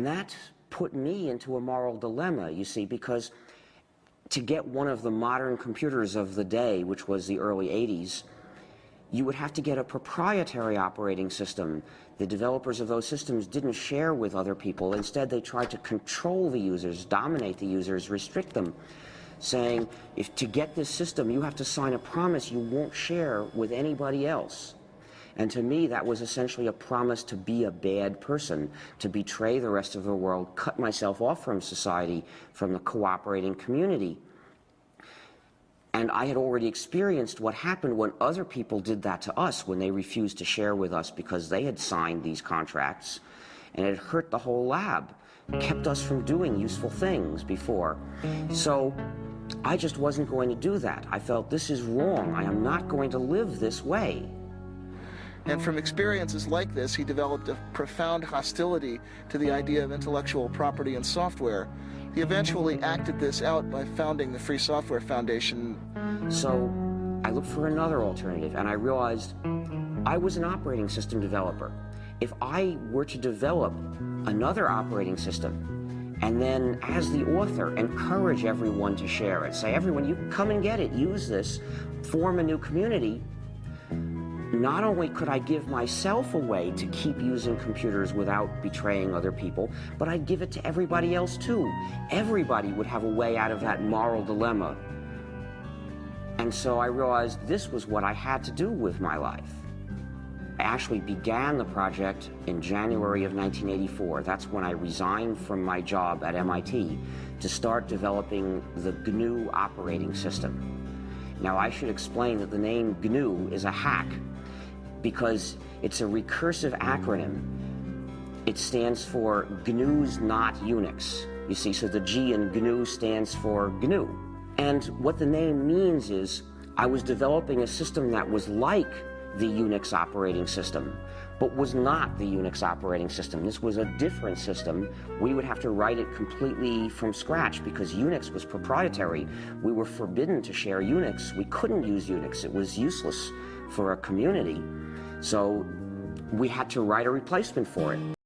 that put me into a moral dilemma, you see, because to get one of the modern computers of the day, which was the early 80s, you would have to get a proprietary operating system. The developers of those systems didn't share with other people. Instead, they tried to control the users, dominate the users, restrict them, saying, if to get this system, you have to sign a promise you won't share with anybody else. And to me, that was essentially a promise to be a bad person, to betray the rest of the world, cut myself off from society, from the cooperating community. And I had already experienced what happened when other people did that to us, when they refused to share with us because they had signed these contracts, and it hurt the whole lab, kept us from doing useful things before. So I just wasn't going to do that. I felt, this is wrong. I am not going to live this way. And from experiences like this, he developed a profound hostility to the idea of intellectual property in software. He eventually acted this out by founding the Free Software Foundation. So I looked for another alternative, and I realized I was an operating system developer. If I were to develop another operating system, and then as the author encourage everyone to share it, say, everyone, you come and get it, use this, form a new community, not only could I give myself a way to keep using computers without betraying other people, but I'd give it to everybody else too. Everybody would have a way out of that moral dilemma. And so I realized this was what I had to do with my life. I actually began the project in January of 1984. That's when I resigned from my job at MIT to start developing the GNU operating system. Now, I should explain that the name GNU is a hack, because it's a recursive acronym. It stands for GNU's not Unix. You see, so the G in GNU stands for GNU. And what the name means is I was developing a system that was like the Unix operating system, but was not the Unix operating system. This was a different system. We would have to write it completely from scratch because Unix was proprietary. We were forbidden to share Unix. We couldn't use Unix. It was useless for a community. So we had to write a replacement for it.